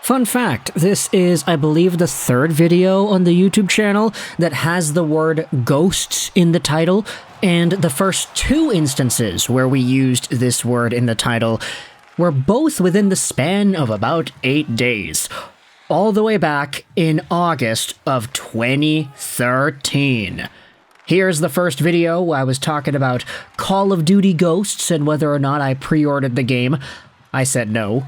Fun fact, this is, I believe, the third video on the YouTube channel that has the word ghosts in the title, and the first two instances where we used this word in the title were both within the span of about 8 days, all the way back in August of 2013. Here's the first video where I was talking about Call of Duty ghosts and whether or not I pre-ordered the game. I said no.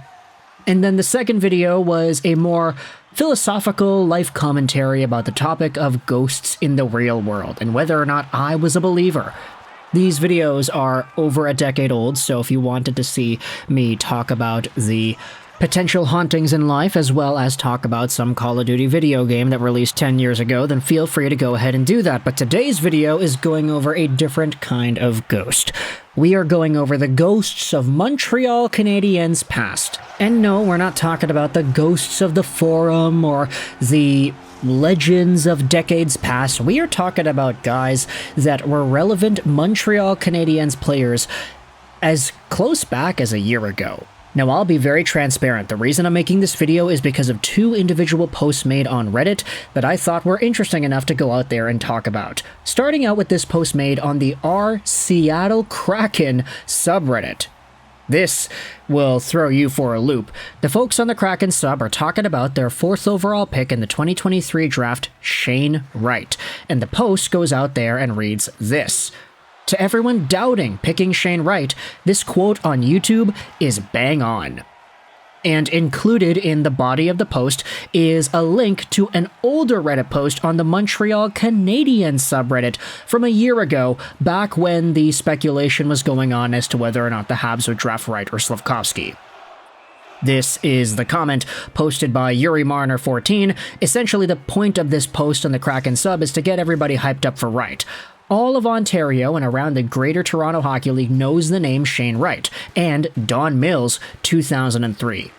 And then the second video was a more philosophical life commentary about the topic of ghosts in the real world and whether or not I was a believer. These videos are over a decade old, so if you wanted to see me talk about the potential hauntings in life as well as talk about some Call of Duty video game that released 10 years ago, then feel free to go ahead and do that. But today's video is going over a different kind of ghost. We are going over the ghosts of Montreal Canadiens past. And no, we're not talking about the ghosts of the Forum or the legends of decades past. We are talking about guys that were relevant Montreal Canadiens players as close back as a year ago. Now, I'll be very transparent. The reason I'm making this video is because of two individual posts made on Reddit that I thought were interesting enough to go out there and talk about. Starting out with this post made on the Seattle Kraken subreddit. This will throw you for a loop. The folks on the Kraken sub are talking about their 4th overall pick in the 2023 draft, Shane Wright. And the post goes out there and reads this. To everyone doubting picking Shane Wright, this quote on YouTube is bang on. And included in the body of the post is a link to an older Reddit post on the Montreal Canadiens subreddit from a year ago, back when the speculation was going on as to whether or not the Habs would draft Wright or Slafkovsky. This is the comment posted by Yuri Marner 14. Essentially, the point of this post on the Kraken sub is to get everybody hyped up for Wright. All of Ontario and around the Greater Toronto Hockey League knows the name Shane Wright, and Don Mills 2003.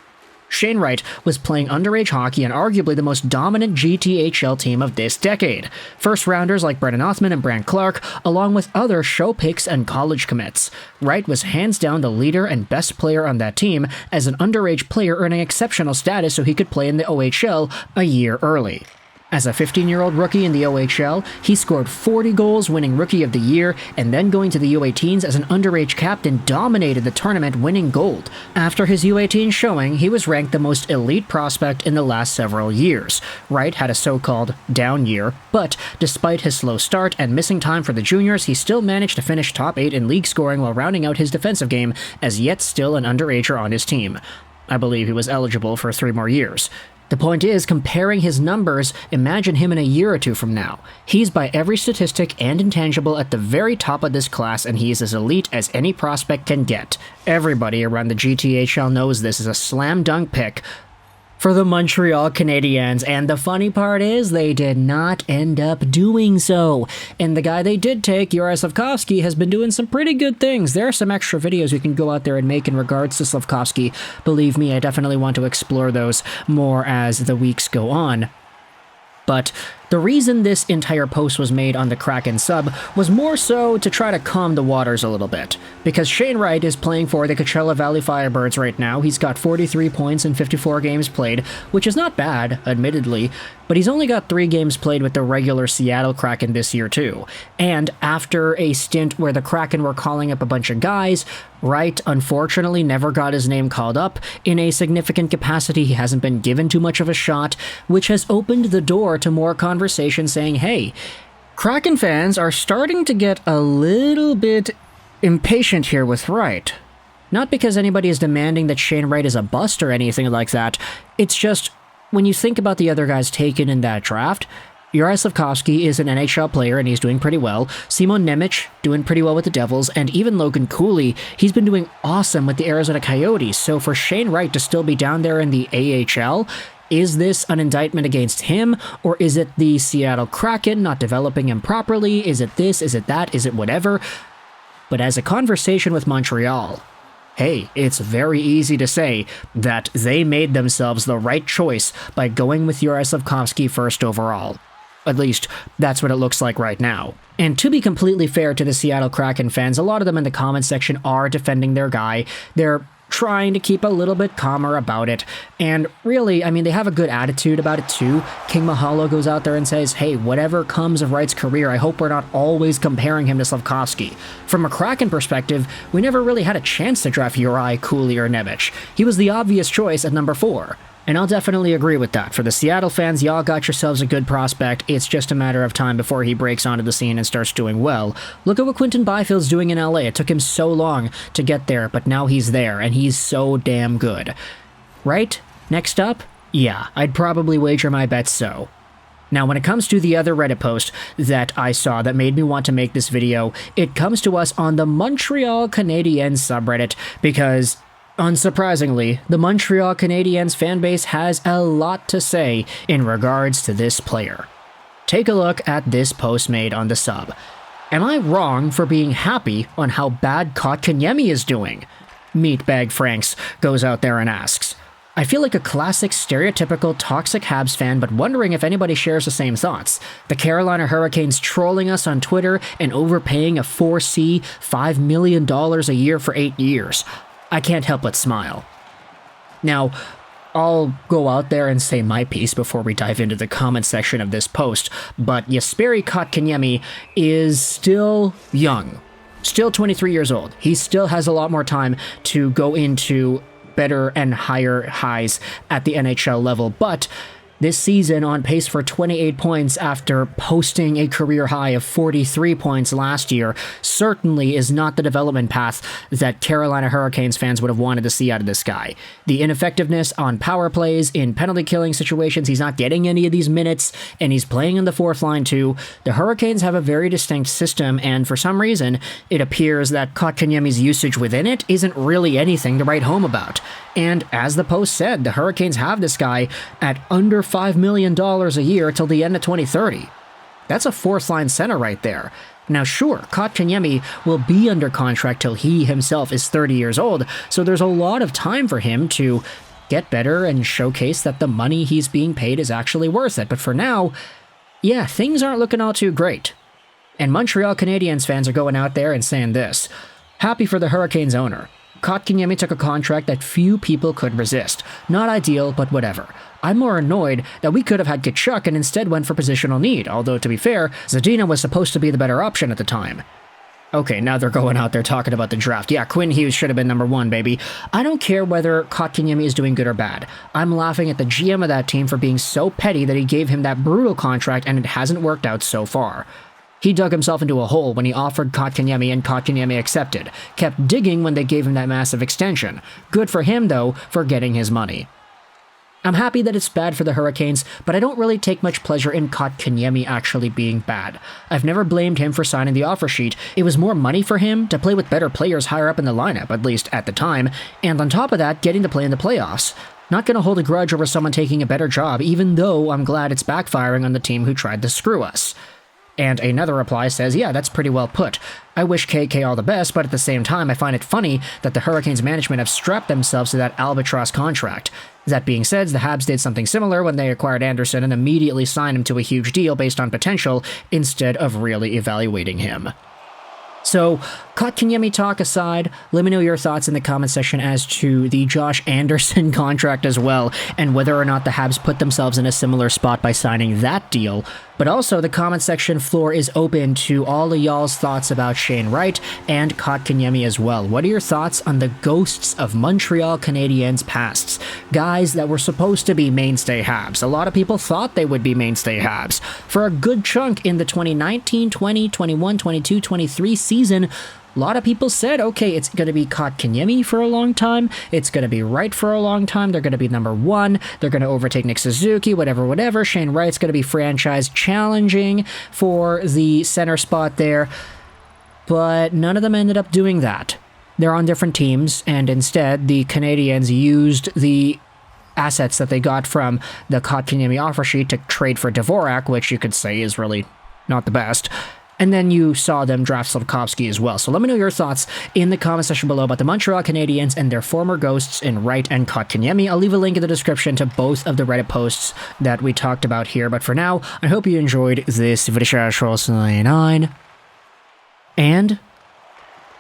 Shane Wright was playing underage hockey and arguably the most dominant GTHL team of this decade. First-rounders like Brendan Othman and Brant Clark, along with other show picks and college commits. Wright was hands down the leader and best player on that team as an underage player earning exceptional status so he could play in the OHL a year early. As a 15-year-old rookie in the OHL, he scored 40 goals, winning Rookie of the Year, and then going to the U18s as an underage captain dominated the tournament, winning gold. After his U18 showing, he was ranked the most elite prospect in the last several years. Wright had a so-called down year, but despite his slow start and missing time for the juniors, he still managed to finish top 8 in league scoring while rounding out his defensive game as yet still an underager on his team. I believe he was eligible for 3 more years. The point is, comparing his numbers, imagine him in a year or two from now. He's by every statistic and intangible at the very top of this class, and he's as elite as any prospect can get. Everybody around the GTHL knows this is a slam dunk pick for the Montreal Canadiens, and the funny part is they did not end up doing so. And the guy they did take, Yuri Slafkovsky, has been doing some pretty good things. There are some extra videos you can go out there and make in regards to Slafkovsky. Believe me, I definitely want to explore those more as the weeks go on. But the reason this entire post was made on the Kraken sub was more so to try to calm the waters a little bit. Because Shane Wright is playing for the Coachella Valley Firebirds right now. He's got 43 points in 54 games played, which is not bad, admittedly, but he's only got 3 games played with the regular Seattle Kraken this year too. And after a stint where the Kraken were calling up a bunch of guys, Wright unfortunately never got his name called up. In a significant capacity, he hasn't been given too much of a shot, which has opened the door to more conversation saying, hey, Kraken fans are starting to get a little bit impatient here with Wright. Not because anybody is demanding that Shane Wright is a bust or anything like that. It's just, when you think about the other guys taken in that draft, Yuri Slafkovsky is an NHL player and he's doing pretty well. Simon Nemec doing pretty well with the Devils, and even Logan Cooley, he's been doing awesome with the Arizona Coyotes. So for Shane Wright to still be down there in the AHL, is this an indictment against him, or is it the Seattle Kraken not developing him properly? Is it this? Is it that? Is it whatever? But as a conversation with Montreal, hey, it's very easy to say that they made themselves the right choice by going with Yuri Slafkovsky first overall. At least, that's what it looks like right now. And to be completely fair to the Seattle Kraken fans, a lot of them in the comments section are defending their guy. They're trying to keep a little bit calmer about it. And really, I mean, they have a good attitude about it too. King Mahalo goes out there and says, hey, whatever comes of Wright's career, I hope we're not always comparing him to Slafkovsky. From a Kraken perspective, we never really had a chance to draft Uri, Cooley, or Nemec. He was the obvious choice at number 4. And I'll definitely agree with that. For the Seattle fans, y'all got yourselves a good prospect. It's just a matter of time before he breaks onto the scene and starts doing well. Look at what Quinton Byfield's doing in LA. It took him so long to get there, but now he's there, and he's so damn good. Right? Next up? Yeah, I'd probably wager my bets so. Now, when it comes to the other Reddit post that I saw that made me want to make this video, it comes to us on the Montreal Canadiens subreddit because, unsurprisingly, the Montreal Canadiens fanbase has a lot to say in regards to this player. Take a look at this post made on the sub. Am I wrong for being happy on how bad Kotkaniemi is doing? Meatbag Franks goes out there and asks. I feel like a classic stereotypical toxic Habs fan, but wondering if anybody shares the same thoughts. The Carolina Hurricanes trolling us on Twitter and overpaying a 4C $5 million a year for 8 years. I can't help but smile. Now, I'll go out there and say my piece before we dive into the comment section of this post, but Jesperi Kotkaniemi is still young. Still 23 years old. He still has a lot more time to go into better and higher highs at the NHL level, but this season on pace for 28 points after posting a career high of 43 points last year certainly is not the development path that Carolina Hurricanes fans would have wanted to see out of this guy. The ineffectiveness on power plays, in penalty killing situations, he's not getting any of these minutes, and he's playing in the fourth line too. The Hurricanes have a very distinct system, and for some reason, it appears that Kotkaniemi's usage within it isn't really anything to write home about. And as the post said, the Hurricanes have this guy at under $5 million a year till the end of 2030. That's a fourth-line center right there. Now sure, Kotkaniemi will be under contract till he himself is 30 years old, so there's a lot of time for him to get better and showcase that the money he's being paid is actually worth it. But for now, yeah, things aren't looking all too great. And Montreal Canadiens fans are going out there and saying this. Happy for the Hurricanes owner. Kotkaniemi took a contract that few people could resist. Not ideal, but whatever. I'm more annoyed that we could have had Tkachuk and instead went for positional need, although to be fair, Zadina was supposed to be the better option at the time. Okay, now they're going out there talking about the draft. Yeah, Quinn Hughes should have been number 1, baby. I don't care whether Kotkaniemi is doing good or bad. I'm laughing at the GM of that team for being so petty that he gave him that brutal contract and it hasn't worked out so far. He dug himself into a hole when he offered Kotkaniemi and Kotkaniemi accepted, kept digging when they gave him that massive extension. Good for him, though, for getting his money. I'm happy that it's bad for the Hurricanes, but I don't really take much pleasure in Kotkaniemi actually being bad. I've never blamed him for signing the offer sheet. It was more money for him to play with better players higher up in the lineup, at least at the time, and on top of that, getting to play in the playoffs. Not gonna hold a grudge over someone taking a better job, even though I'm glad it's backfiring on the team who tried to screw us. And another reply says, yeah, that's pretty well put. I wish KK all the best, but at the same time, I find it funny that the Hurricanes management have strapped themselves to that albatross contract. That being said, the Habs did something similar when they acquired Anderson and immediately signed him to a huge deal based on potential instead of really evaluating him. So, Kotkaniemi talk aside, let me know your thoughts in the comment section as to the Josh Anderson contract as well, and whether or not the Habs put themselves in a similar spot by signing that deal. But also, the comment section floor is open to all of y'all's thoughts about Shane Wright and Kotkaniemi as well. What are your thoughts on the ghosts of Montreal Canadiens pasts? Guys that were supposed to be mainstay Habs. A lot of people thought they would be mainstay Habs. For a good chunk in the 2019, 20, 21, 22, 23 season, a lot of people said, okay, it's going to be Kotkaniemi for a long time, it's going to be Wright for a long time, they're going to be number 1, they're going to overtake Nick Suzuki, whatever. Shane Wright's going to be franchise challenging for the center spot there, but none of them ended up doing that. They're on different teams, and instead, the Canadiens used the assets that they got from the Kotkaniemi offer sheet to trade for Dvorak, which you could say is really not the best. And then you saw them draft Slafkovsky as well. So let me know your thoughts in the comment section below about the Montreal Canadiens and their former ghosts in Wright and Kotkaniemi. I'll leave a link in the description to both of the Reddit posts that we talked about here. But for now, I hope you enjoyed this video. And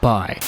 bye.